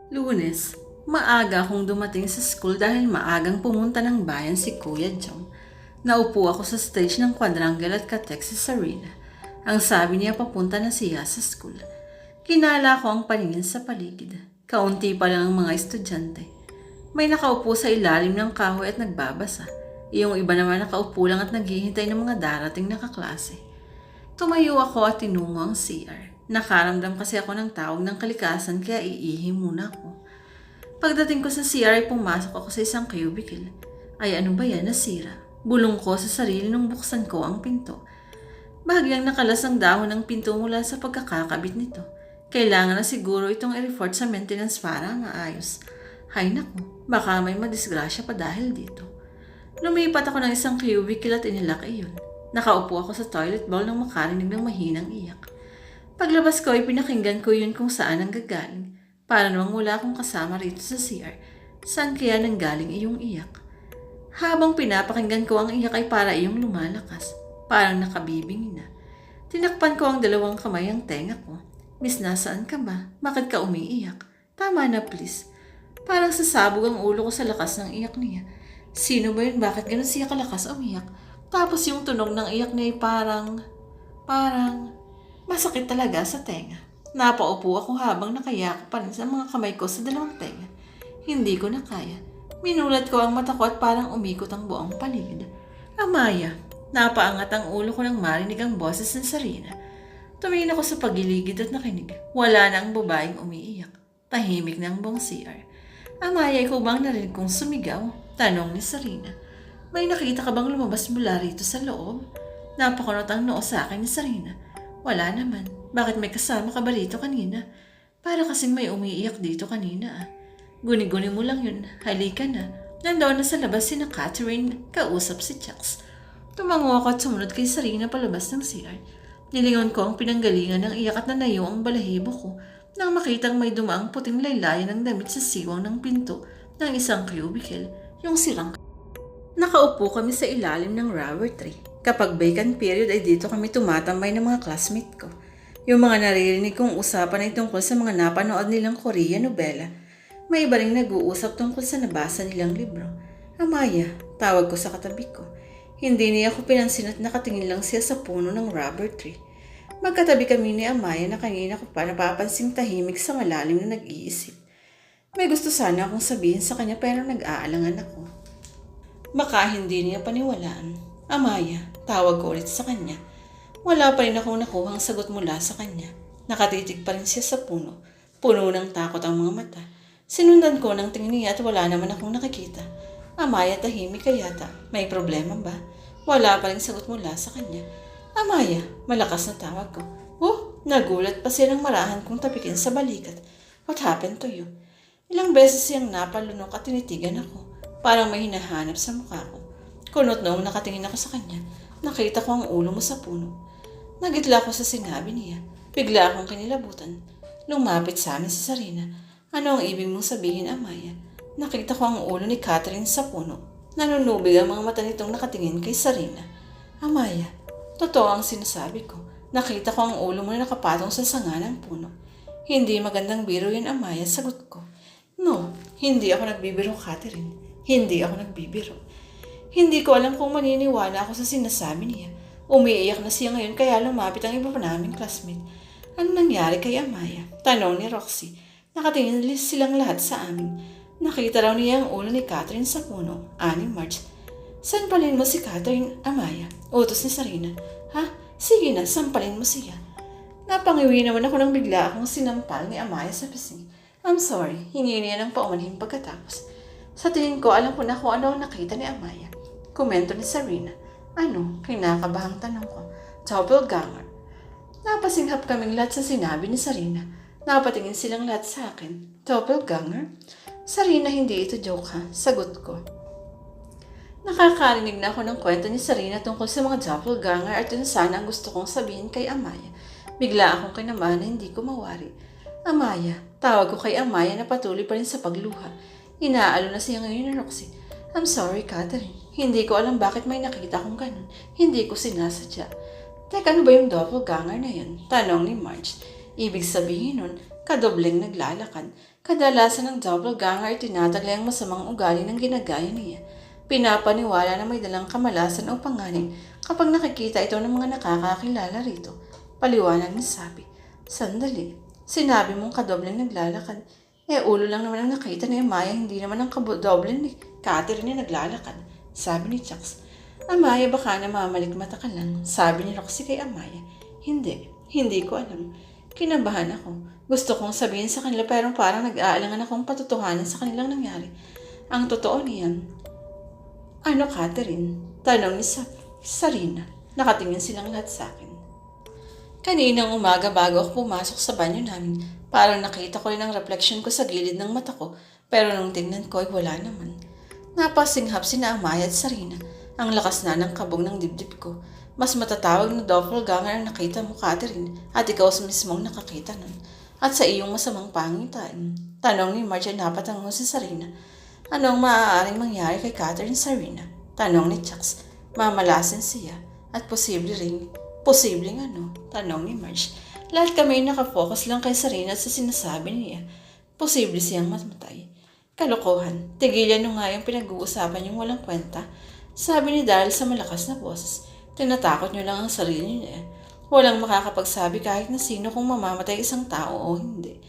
Lunes, maaga akong dumating sa school dahil maagang pumunta ng bayan si Kuya Jong. Naupo ako sa stage ng quadrangle at ka-text si Sarina. Ang sabi niya papunta na siya sa school. Kinala ko ang paningin sa paligid. Kaunti pa lang ang mga estudyante. May nakaupo sa ilalim ng kahoy at nagbabasa. Yung iba naman nakaupo lang at naghihintay ng mga darating na kaklase. Tumayo ako at tinungo ang CR. Nakaramdam kasi ako ng tawag ng kalikasan kaya iihi muna ako. Pagdating ko sa CR ay pumasok ako sa isang cubicle. Ay ano ba yan, nasira? Bulong ko sa sarili nung buksan ko ang pinto. Bahagyang nakalas ang dahon ng pinto mula sa pagkakakabit nito. Kailangan na siguro itong i-report sa maintenance para maayos. Hay naku, baka may madisgrasya pa dahil dito. Lumipat ako ng isang cubicle at inilak iyon. Nakaupo ako sa toilet bowl nang makarinig ng mahinang iyak. Paglabas ko ay pinakinggan ko yun kung saan ang gagaling. Para namang wala akong kasama rito sa CR. Saan kaya nanggaling iyong iyak? Habang pinapakinggan ko ang iyak ay para iyong lumalakas. Parang nakabibing na. Tinakpan ko ang dalawang kamay ang tenga ko. Miss, nasaan ka ba? Bakit ka umiiyak? Tama na please. Parang sasabog ang ulo ko sa lakas ng iyak niya. Sino ba yun? Bakit ganun siya kalakas umiyak? Tapos yung tunog ng iyak niya ay parang masakit talaga sa tenga. Napaupo ako habang nakayakap pa rin sa mga kamay ko sa dalawang tenga. Hindi ko na kaya. Minulat ko ang mata ko at parang umikot ang buong paligid. Amaya, napaangat ang ulo ko nang marinig ang boses ng Sarina. Tumingin ako sa pagiligid at nakinig. Wala na ang babaeng umiiyak. Tahimik na ang buong CR. Amaya, ikaw bang narinig kong sumigaw? Tanong ni Sarina. May nakita ka bang lumabas mula rito sa loob? Napakunot ang noo sa akin ni Sarina. Wala naman. Bakit may kasama ka ba rito kanina? Para kasing may umiiyak dito kanina ah. Guni-guni mo lang yun. Halika na. Nandoon na sa labas si na Catherine. Kausap si Chucks. Tumango ako at sumunod kay Sarina palabas ng CR. Nilingon ko ang pinanggalingan ng iyak at nanayo ang balahibo ko nang makitang may dumaang puting laylayan ng damit sa siwang ng pinto ng isang cubicle, yung sirang. Nakaupo kami sa ilalim ng rubber tree. Kapag vacant period ay dito kami tumatambay ng mga classmate ko. Yung mga naririnig kong usapan ay tungkol sa mga napanood nilang Korean novela. May iba ring nag-uusap tungkol sa nabasa nilang libro. Amaya, tawag ko sa katabi ko. Hindi niya ako pinansin at nakatingin lang siya sa puno ng rubber tree. Magkatabi kami ni Amaya na kanina ko pa napapansing tahimik sa malalim na nag-iisip. May gusto sana akong sabihin sa kanya pero nag-aalangan ako. Baka hindi niya paniwalaan. Amaya, tawag ko ulit sa kanya. Wala pa rin akong nakuhang sagot mula sa kanya. Nakatitig pa rin siya sa puno. Puno ng takot ang mga mata. Sinundan ko ng tingin niya at wala naman akong nakikita. Amaya, tahimik ka yata. May problema ba? Wala pa rin sagot mula sa kanya. Amaya, malakas na tawag ko. Oh, nagulat pa siya ng marahan kong tapikin sa balikat. What happened to you? Ilang beses siyang napalunok at tinitigan ako. Parang may hinahanap sa mukha ko. Kunot noong nakatingin ako sa kanya, nakita ko ang ulo mo sa puno. Nagitla ko sa sinabi niya. Bigla akong kinilabutan. Lumapit sa amin si Sarina. Ano ang ibig mong sabihin, Amaya? Nakita ko ang ulo ni Catherine sa puno. Nanunubig ang mga mata nitong nakatingin kay Sarina. Amaya, totoo ang sinasabi ko. Nakita ko ang ulo mo na nakapatong sa sanga ng puno. Hindi magandang biro yun, Amaya, sagot ko. No, hindi ako nagbibiro, Catherine. Hindi ako nagbibiro. Hindi ko alam kung maniniwala ako sa sinasabi niya. Umiiyak na siya ngayon kaya lumapit ang iba pa naming classmate. Ano nangyari kay Amaya? Tanong ni Roxy. Nakatingin silang lahat sa amin. Nakita raw niya ang ulo ni Catherine sa puno. Ani March. Saan palin mo si Catherine, Amaya? Utos ni Sarina. Ha? Sige na, sampalin mo siya. Napangiwi naman ako nang bigla akong sinampal ni Amaya sa pisngi. I'm sorry, hingi niya ng paumanhin pagkatapos. Sa tingin ko, alam ko na kung ano ang nakita ni Amaya. Komento ni Sarina. Ano? Kinakabahang tanong ko. Doppelganger. Napasinghap kaming lahat sa sinabi ni Sarina. Napatingin silang lahat sa akin. Doppelganger? Sarina, hindi ito joke ha. Sagot ko. Nakakarinig na ako ng kwento ni Sarina tungkol sa mga doppelganger at yun sana ang gusto kong sabihin kay Amaya. Bigla akong kinamahan na hindi ko mawari. Amaya. Tawag ko kay Amaya na patuloy pa rin sa pagluha. Inaalo na siya ngayon ni Roxy. I'm sorry, Catherine. Hindi ko alam bakit may nakita kong ganun. Hindi ko sinasadya. Teka, ano ba yung doppelganger na yun? Tanong ni Marge. Ibig sabihin nun, kadobleng naglalakad. Kadalasan ng doppelganger ay tinataglay ang masamang ugali ng ginagaya niya. Pinapaniwala na may dalang kamalasan o panganib kapag nakikita ito ng mga nakakakilala rito. Paliwanag ni Sabi. Sandali, sinabi mong kadobleng naglalakad. Ulo lang naman ang nakita ni Amaya, hindi naman ang kadobleng ni Catherine na naglalakad. Sabi ni Chucks. Amaya, baka namamalikmata ka lang. Sabi ni Roxy kay Amaya. Hindi ko alam. Kinabahan ako. Gusto kong sabihin sa kanila pero parang nag-aalangan akong patutuhanan sa kanilang nangyari. Ang totoo niyan. Ano, Catherine? Tanong ni Sarina. Nakatingin silang lahat sa akin. Kaninang umaga bago ako pumasok sa banyo namin, parang nakita ko rin ang reflection ko sa gilid ng mata ko, pero nung tingnan ko ay wala naman. Napasinghap sina Amaya at Sarina. Ang lakas na ng kabog ng dibdib ko. Mas matatawag na doppelganger ang nakita mo, Catherine, at ikaw mismong nakakita nun. At sa iyong masamang pangitain. Tanong ni Marge ay napatango si Sarina. Ano ang maaaring mangyari kay Catherine, Sarina? Tanong ni Chucks. Mamalasin siya. At posibleng ano? Tanong ni Marge. Lahat kami nakafocus lang kay Sarina at sa sinasabi niya. Posible siyang matmatay. Kalokohan. Tigilan nyo nga yung pinag-uusapan yung walang kwenta. Sabi ni Daryl sa malakas na boses. Tinatakot nyo lang ang sarili niya. Walang makakapagsabi kahit na sino kung mamamatay isang tao o hindi.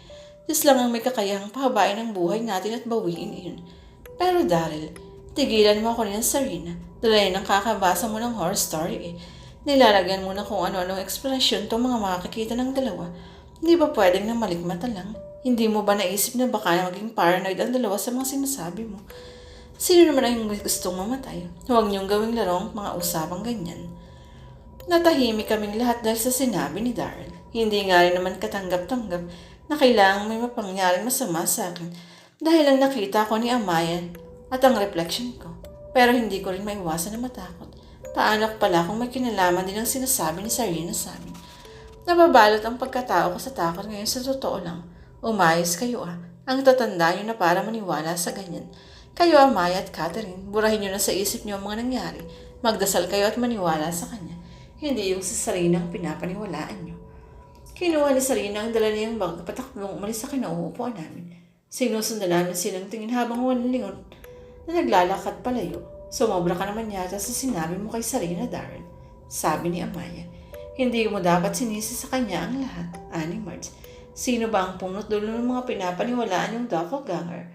Diyos lang ang may kakayahang pahabain ang buhay natin at bawiin iyon. Pero Daryl, tigilan mo ako niyan, Sarina. Dalayan ang kakabasa mo ng horror story Nilalagyan mo na kung ano-anong ekspresyon itong mga makakakita ng dalawa. Hindi ba pwedeng na malikmata lang? Hindi mo ba naisip na baka maging paranoid ang dalawa sa mga sinasabi mo? Sino naman ang gustong mamatay? Huwag niyong gawing larong mga usapang ganyan. Natahimik kaming lahat dahil sa sinabi ni Daryl. Hindi nga rin naman katanggap-tanggap na kailangang may mapangyaring masama sa akin dahil lang nakita ko ni Amaya at ang reflection ko. Pero hindi ko rin maiwasan na matakot. Paano pala kung may kinalaman din ang sinasabi ni Sarina sa amin? Nababalot ang pagkatao ko sa takot ngayon sa totoo lang. Umayos kayo Ang tatanda niyo na para maniwala sa ganyan. Kayo, Amaya at Catherine, burahin niyo na sa isip niyo ang mga nangyari. Magdasal kayo at maniwala sa kanya. Hindi yung si Sarina ang pinapaniwalaan niyo. Kinuha ni Sarina ang dala niyang bag at patakbong umalis sa kinauupuan namin. Sinusundan namin silang tingin habang walang lingon na naglalakad palayo. Sumobra ka naman yata sa sinabi mo kay Sarina, Daryl. Sabi ni Amaya. Hindi mo dapat sinisi sa kanya ang lahat, Ani Marge. Sino ba ang punot dulo ng mga pinapaniwalaan yung doppelganger?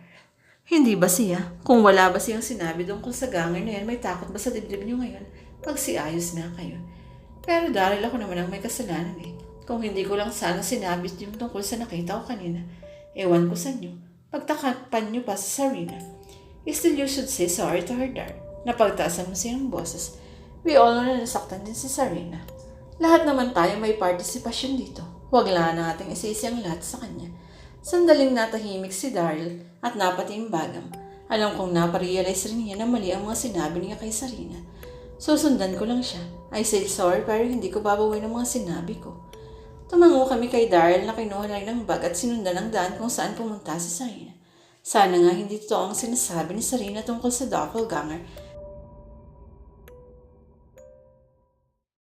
Hindi ba siya? Kung wala ba siyang sinabi tungkol sa ganger na yan, may takot ba sa dibdib niyo ngayon? Magsiayos na kayo. Pero dahil ako naman ang may kasalanan Kung hindi ko lang sana sinabi yung tungkol sa nakita ko kanina, ewan ko sa inyo. Pagtakapan niyo pa sa Sarina. Still you should say sorry to her, Dar. Napagtaasan mo siyang boses. We all know na nasaktan din si Sarina. Lahat naman tayo may partisipasyon dito. Huwag lang nating isisi ang lahat sa kanya. Sandaling natahimik si Daryl at napatimbagang. Alam kong naparealize rin niya na mali ang mga sinabi niya kay Sarina. Susundan ko lang siya. I said sorry pero hindi ko babawin ang mga sinabi ko. Tumango kami kay Daryl na kinuha na rin ng bag at sinundan ang daan kung saan pumunta si Sarina. Sana nga hindi totoo ang sinasabi ni Sarina tungkol sa doppelganger